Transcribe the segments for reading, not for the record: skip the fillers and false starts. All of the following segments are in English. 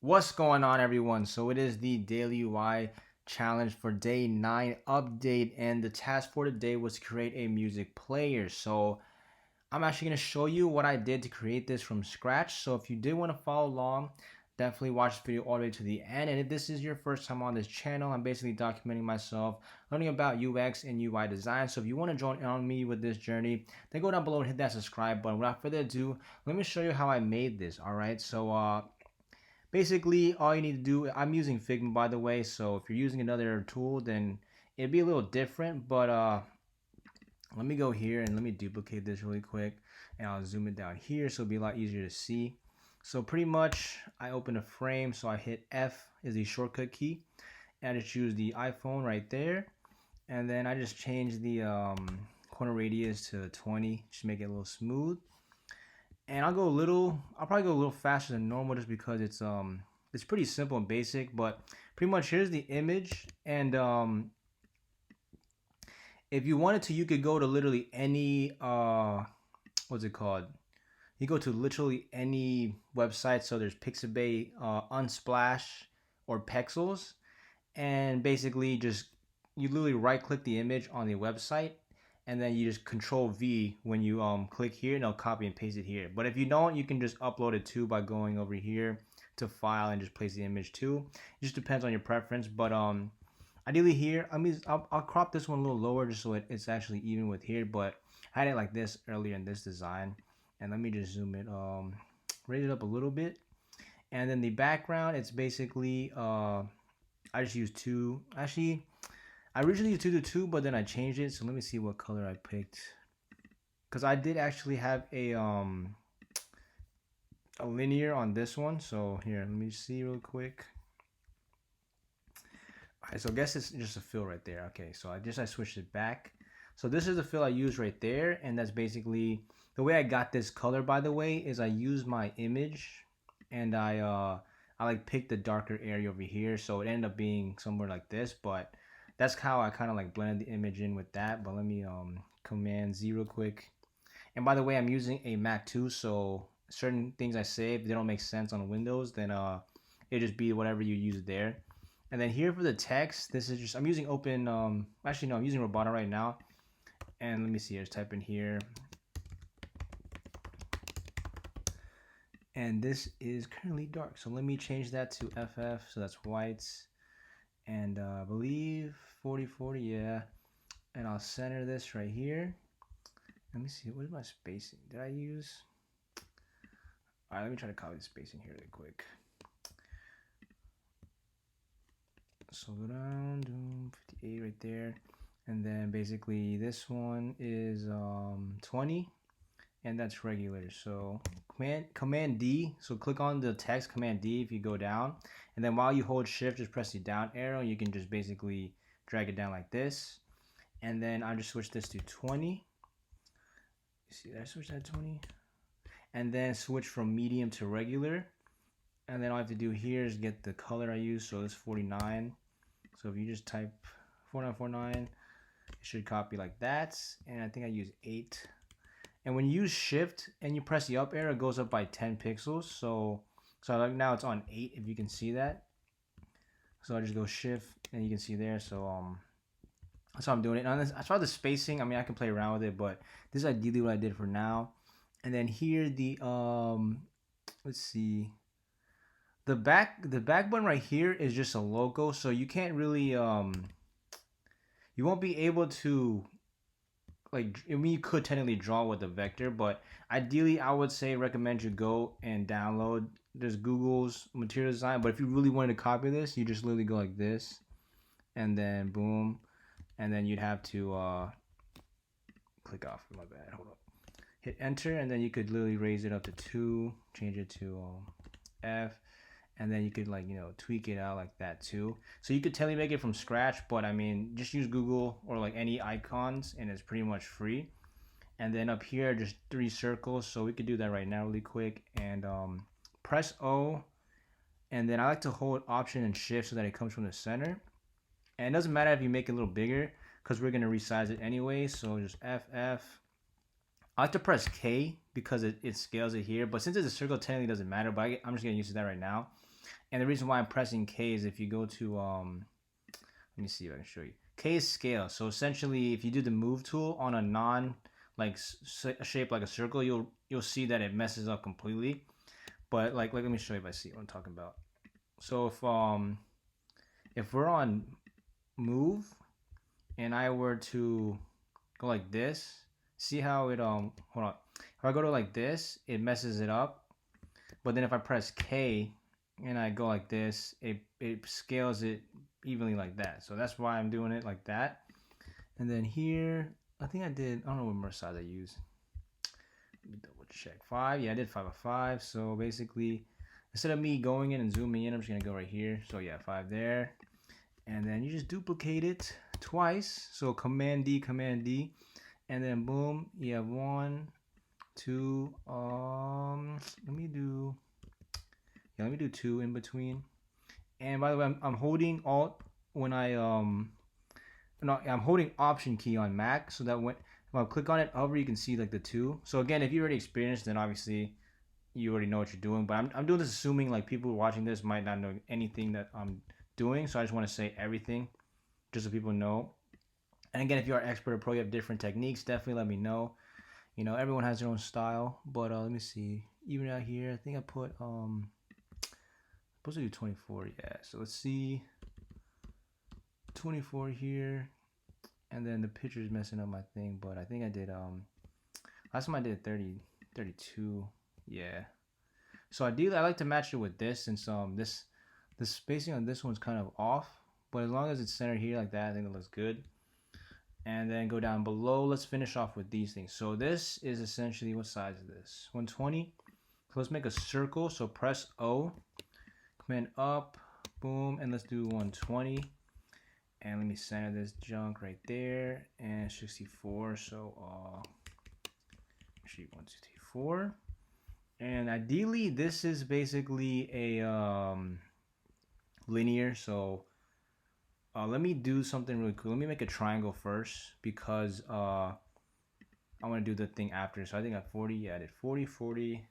What's going on, everyone? So it is the daily UI challenge for day 9 update, and the task for today was to create a music player. So I'm actually going to show you what I did to create this from scratch. So if you did want to follow along, definitely watch this video all the way to the end. And if this is your first time on this channel, I'm basically documenting myself, learning about UX and UI design. So if you want to join on me with this journey, then go down below and hit that subscribe button. Without further ado, let me show you how I made this. All right, so basically all you need to do, I'm using Figma by the way, so if you're using another tool then it'd be a little different, but let me go here and let me duplicate this really quick, and I'll zoom it down here so it'll be a lot easier to see. So pretty much I open a frame, so I hit F is the shortcut key, and I just choose the iPhone right there, and then I just change the corner radius to 20 just to make it a little smooth. And I'll probably go a little faster than normal just because it's pretty simple and basic. But pretty much here's the image, and if you wanted to, you could go to literally any what's it called, you go to literally any website. So there's Pixabay, Unsplash, or Pexels, and basically just you literally right click the image on the website, and then you just control V when you click here, and it'll copy and paste it here. But if you don't, you can just upload it too by going over here to file and just place the image too. It just depends on your preference, but ideally here, I'll crop this one a little lower just so it's actually even with here, but I had it like this earlier in this design. And let me just zoom it, raise it up a little bit. And then the background, it's basically I just use two. Actually, I originally used 2 to 2, but then I changed it. So let me see what color I picked, because I did actually have a linear on this one. So here, let me see real quick. All right, so I guess it's just a fill right there. Okay, so I switched it back. So this is the fill I used right there, and that's basically the way I got this color. By the way, is I used my image, and I like picked the darker area over here, so it ended up being somewhere like this. But that's how I kind of like blended the image in with that. But let me Command Z real quick. And by the way, I'm using a Mac too, so certain things I say, if they don't make sense on Windows, then it just be whatever you use there. And then here for the text, this is just, I'm using open, actually no, I'm using Roboto right now. And let me see, just type in here. And this is currently dark, so let me change that to FF, so that's white. And I believe 40/40, yeah. And I'll center this right here. Let me see, what is my spacing? Did I use? All right, let me try to copy the spacing here really quick. So go down to 58 right there, and then basically this one is 20, and that's regular. So command D, so click on the text, Command D if you go down, and then while you hold shift, just press the down arrow. You can just basically drag it down like this, and then I just switch this to 20. You see that I switch that to 20, and then switch from medium to regular. And then all I have to do here is get the color I use, so it's 49. So if you just type 4949, it should copy like that. And I think I use 8. And when you use shift and you press the up arrow, it goes up by 10 pixels. So like now it's on 8, if you can see that. So I just go shift and you can see there. So that's how I'm doing it. And I saw the spacing. I mean, I can play around with it, but this is ideally what I did for now. And then here the let's see. The back button right here is just a logo, so you can't really you won't be able to, like, I mean, you could technically draw with the vector, but ideally I would say recommend you go and download just Google's material design. But if you really wanted to copy this, you just literally go like this, and then boom, and then you'd have to click off, my bad, hold up, hit enter, and then you could literally raise it up to 2, change it to F, and then you could, like, you know, tweak it out like that too. So you could totally make it from scratch, but I mean, just use Google or like any icons, and it's pretty much free. And then up here, just 3 circles. So we could do that right now really quick, and press O, and then I like to hold Option and Shift so that it comes from the center. And it doesn't matter if you make it a little bigger, because we're gonna resize it anyway. So just FF. I like to press K because it scales it here, but since it's a circle, technically doesn't matter, but I'm just gonna use that right now. And the reason why I'm pressing K is if you go to let me see if I can show you. K is scale. So essentially, if you do the move tool on a non like shape like a circle, you'll see that it messes up completely. But like let me show you if I see what I'm talking about. So if we're on move and I were to go like this, see how it hold on. If I go to like this, it messes it up. But then if I press K and I go like this, it scales it evenly like that. So that's why I'm doing it like that. And then here, I think I don't know what more size I use. Let me double check. 5, yeah, I did 5 of 5. So basically, instead of me going in and zooming in, I'm just gonna go right here. So yeah, 5 there. And then you just duplicate it twice. So Command D, and then boom, you have 1, 2. Let me do 2 in between. And by the way, I'm holding Alt when I'm holding Option key on Mac so that when if I click on it, hover, you can see like the 2. So again, if you already experienced, then obviously you already know what you're doing. But I'm doing this assuming like people watching this might not know anything that I'm doing. So I just want to say everything just so people know. And again, if you are expert or pro, you have different techniques, definitely let me know. You know, everyone has their own style. But let me see. Even out here, I think I put supposed to do 24, yeah. So let's see. 24 here. And then the picture is messing up my thing, but I think I did last time I did 30, 32. Yeah. So ideally I like to match it with this since the spacing on this one's kind of off. But as long as it's centered here like that, I think it looks good. And then go down below. Let's finish off with these things. So this is essentially, what size is this? 120. So let's make a circle. So press O, Command up, boom, and let's do 120. And let me center this junk right there. And 64. So actually 1, 2, 3, 4. And ideally this is basically a linear. So let me do something really cool. Let me make a triangle first because I want to do the thing after. So I think I 40. Yeah, I did 40, 40.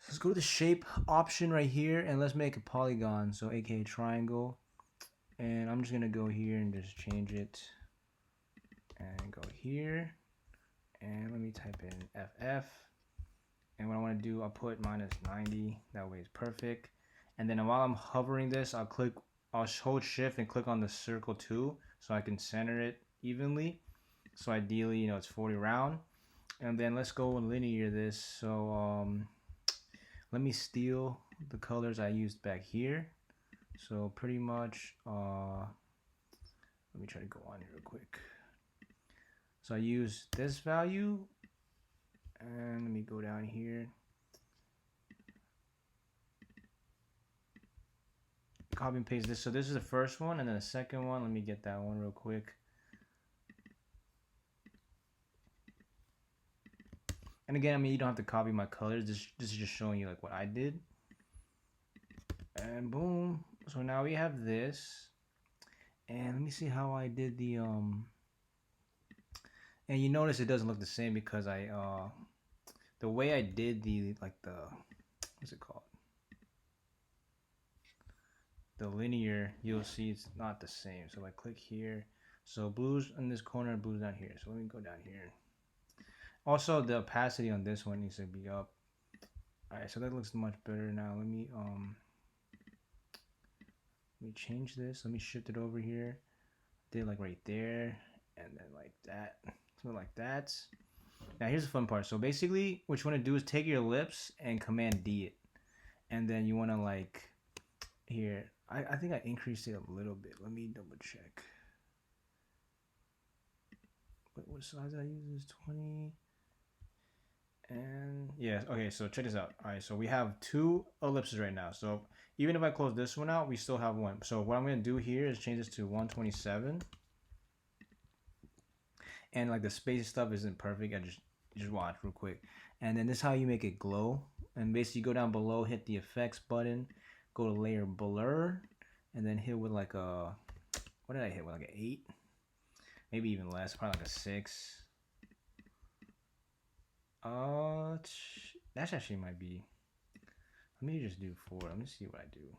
So let's go to the shape option right here and let's make a polygon. So aka triangle. And I'm just going to go here and just change it. And go here. And let me type in FF. And what I want to do, I'll put minus 90. That way it's perfect. And then while I'm hovering this, I'll hold shift and click on the circle too, so I can center it evenly. So ideally, you know, it's 40 round. And then let's go and linear this. So let me steal the colors I used back here. So pretty much, let me try to go on here real quick. So I use this value, and let me go down here. Copy and paste this. So this is the first one, and then the second one. Let me get that one real quick. And again, I mean, you don't have to copy my colors. This is just showing you like what I did. And boom. So now we have this. And let me see how I did the and you notice it doesn't look the same because the way I did what's it called? The linear, you'll see it's not the same. So I click here. So blue's in this corner, blue's down here. So let me go down here. Also, the opacity on this one needs to be up. Alright, so that looks much better now. Let me change this. Let me shift it over here. Did like right there, and then like that. So like that. Now here's the fun part. So basically, what you want to do is take your ellipse and Command D it, and then you want to like here. I think I increased it a little bit. Let me double check. What size did I use? This 20. And yeah, okay, so check this out. All right, so we have 2 ellipses right now. So even if I close this one out, we still have 1. So what I'm going to do here is change this to 127. And like the space stuff isn't perfect. I just watch real quick. And then this is how you make it glow. And basically go down below, hit the effects button, go to layer blur, and then hit with like a, what did I hit with, like an 8? Maybe even less, probably like a 6. That actually might be, Let me just do 4. Let me see what I do.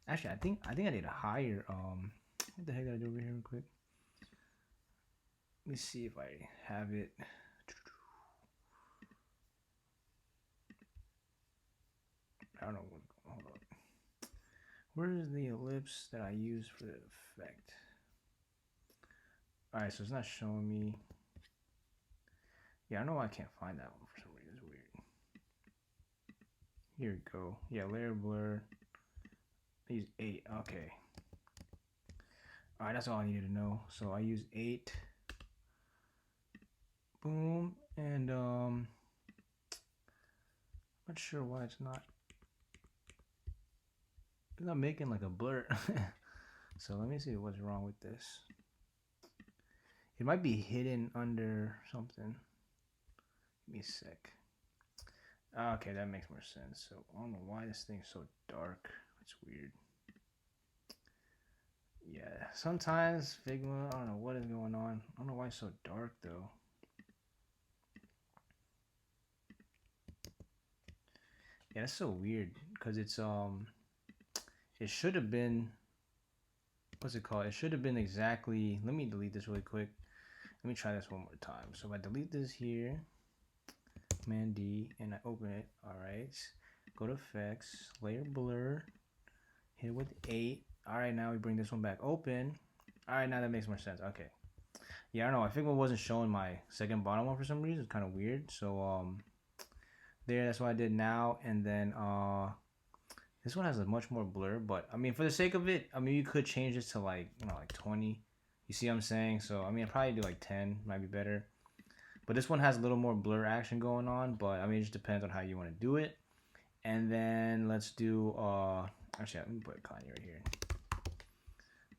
Actually, I think I did a higher. What the heck did I do over here real quick? Let me see if I have it. I don't know. Hold up. Where is the ellipse that I use for the effect? All right, so it's not showing me. Yeah, I know why I can't find that one for some reason. It's weird. Here we go. Yeah, layer blur. I use 8. Okay. All right, that's all I needed to know. So I use 8. Boom, and I'm not sure why it's not making like a blur. So let me see what's wrong with this. It might be hidden under something. Give me a sec. Okay, that makes more sense. So I don't know why this thing's so dark. It's weird. Yeah, sometimes Figma, I don't know what is going on. I don't know why it's so dark though. Yeah, that's so weird because it's it should have been, what's it called? It should have been exactly, let me delete this really quick. Let me try this one more time. So if I delete this here, Command D, and I open it, all right, go to effects, layer blur, hit it with 8. All right, now we bring this one back open. All right, now that makes more sense. Okay. Yeah, I don't know. I think it wasn't showing my second bottom one for some reason. It's kind of weird. So there, that's what I did now. And then this one has a much more blur, but I mean, for the sake of it, I mean, you could change this to like, you know, like 20. You see what I'm saying? So I mean, I'd probably do like 10, might be better. But this one has a little more blur action going on, but I mean, it just depends on how you want to do it. And then let's do actually, let me put Kanye right here.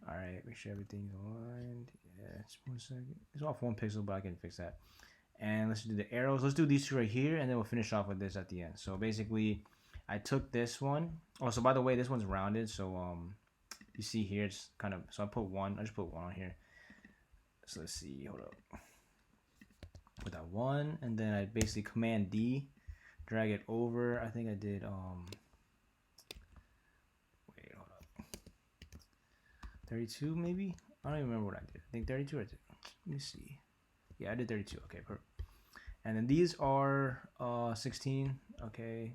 All right, make sure everything's aligned. Yeah, just 1 second. It's off 1 pixel, but I can fix that. And let's do the arrows. Let's do these 2 right here, and then we'll finish off with this at the end. So basically, I took this one. Oh, so by the way, this one's rounded. So you see here, it's kind of. So I put 1. I just put 1 on here. So let's see. Hold up. Put that 1, and then I basically Command D, drag it over. I think I did. Wait, hold up. 32 maybe. I don't even remember what I did. I think 32 I did. Let me see. Yeah, I did 32. Okay, perfect. And then these are 16. Okay.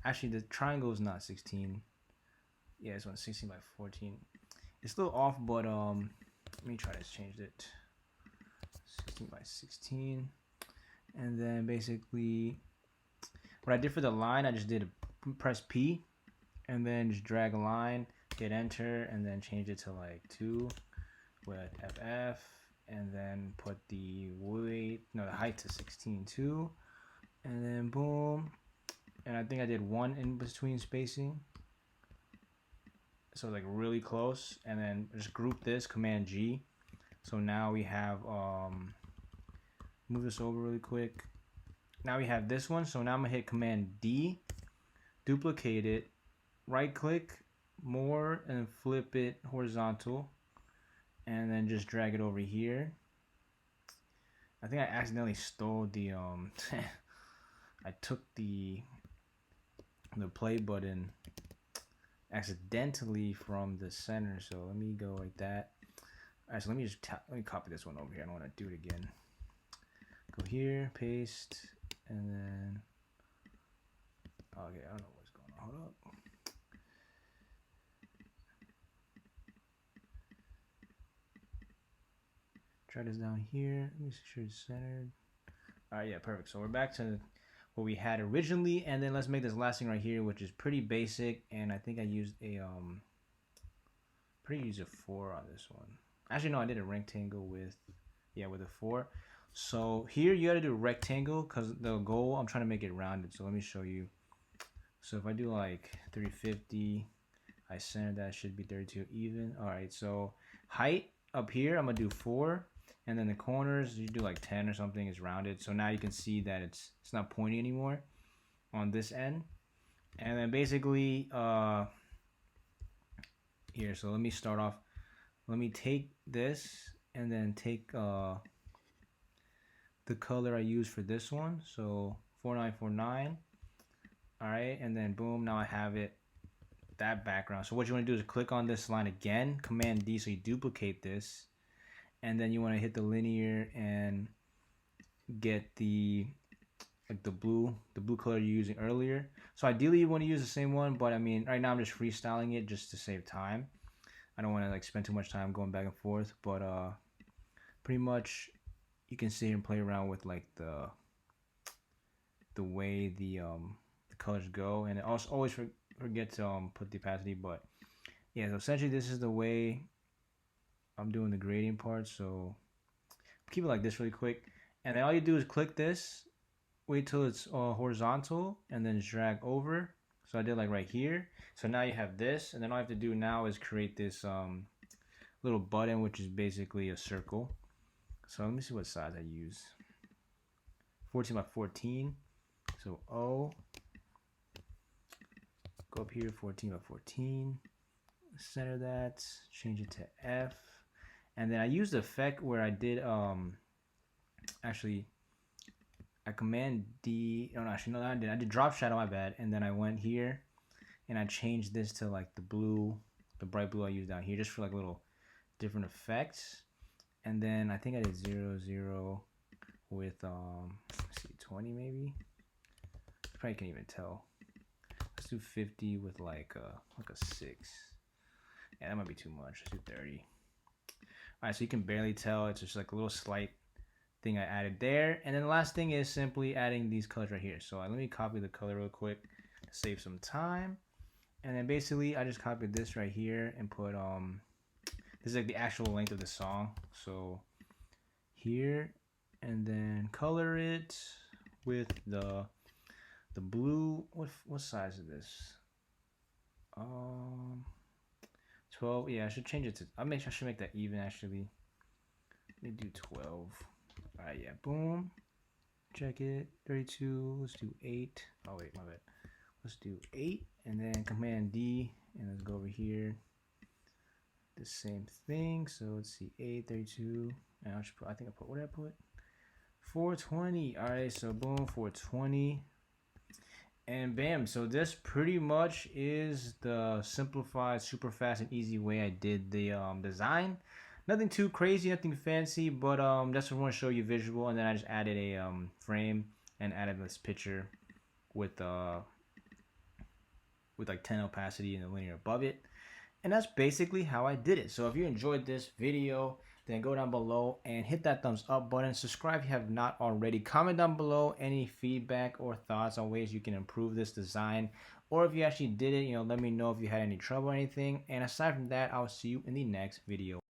Actually, the triangle is not 16. Yeah, this one's 16 by 14. It's still off, but let me try to change it. 16 by 16. And then basically, what I did for the line, I just did press P, and then just drag a line, hit enter, and then change it to like 2 with FF. And then put the the height to 16 too, and then boom, and I think I did 1 in between spacing, so like really close, and then just group this, Command G. So now we have move this over really quick. Now we have this one, so now I'm gonna hit Command D, duplicate it, right click, more, and flip it horizontal, and then just drag it over here. I think I accidentally stole the I took the play button accidentally from the center, so let me go like that. All right, so let me copy this one over here. I don't want to do it again. Go here, paste, and then okay, I don't know what's going on. Hold up. Try this down here. Let me make sure it's centered. All right, yeah, perfect. So we're back to what we had originally, and then let's make this last thing right here, which is pretty basic. And I think I used a use a 4 on this one. Actually, no, I did a rectangle with a 4. So here you got to do a rectangle because the goal, I'm trying to make it rounded. So let me show you. So if I do like 350, I center that, should be 32 even. All right, so height up here, I'm gonna do 4. And then the corners, you do like 10 or something, is rounded. So now you can see that it's not pointy anymore on this end. And then basically here, so let me start off. Let me take this and then take the color I use for this one. So 4949. All right, and then boom, now I have it, that background. So what you want to do is click on this line again, Command D, so you duplicate this, and then you want to hit the linear and get the like the blue color you're using earlier. So ideally you want to use the same one, but I mean right now I'm just freestyling it just to save time. I don't want to like spend too much time going back and forth, but pretty much you can sit here and play around with like the way the colors go, and also always forget to put the opacity. But yeah, so essentially this is the way I'm doing the grading part. So keep it like this really quick, and then all you do is click this, wait till it's horizontal, and then drag over. So I did like right here. So now you have this, and then all I have to do now is create this little button, which is basically a circle. So let me see what size I use. 14 by 14. So O. Go up here, 14 by 14. Center that. Change it to F. And then I used the effect where I did actually I Command D. Oh no, actually no, I did drop shadow. My bad. And then I went here and I changed this to like the blue, the bright blue I used down here, just for like little different effects. And then I think I did 0, 0 with let's see, 20 maybe. Probably can't even tell. Let's do 50 with like a 6. Yeah, that might be too much. Let's do 30. All right, so you can barely tell. It's just like a little slight thing I added there. And then the last thing is simply adding these colors right here. So let me copy the color real quick to save some time. And then basically I just copied this right here and put this is like the actual length of the song. So here, and then color it with the blue. What size is this? 12. Yeah, I should change it to. I should make that even actually. Let me do 12. All right, yeah, boom. Check it. 32. Let's do 8. Oh wait, my bad. Let's do 8, and then Command D, and let's go over here. The same thing. So let's see, 8, 32, and I should put. I think I put. What did I put? 420. All right, so boom, 420. And bam, so this pretty much is the simplified, super fast and easy way I did the design. Nothing too crazy, nothing fancy, but that's what I want to show you visual. And then I just added a frame and added this picture with like 10 opacity and the linear above it. And that's basically how I did it. So if you enjoyed this video, then go down below and hit that thumbs up button. Subscribe if you have not already. Comment down below any feedback or thoughts on ways you can improve this design. Or if you actually did it, let me know if you had any trouble or anything. And aside from that, I'll see you in the next video.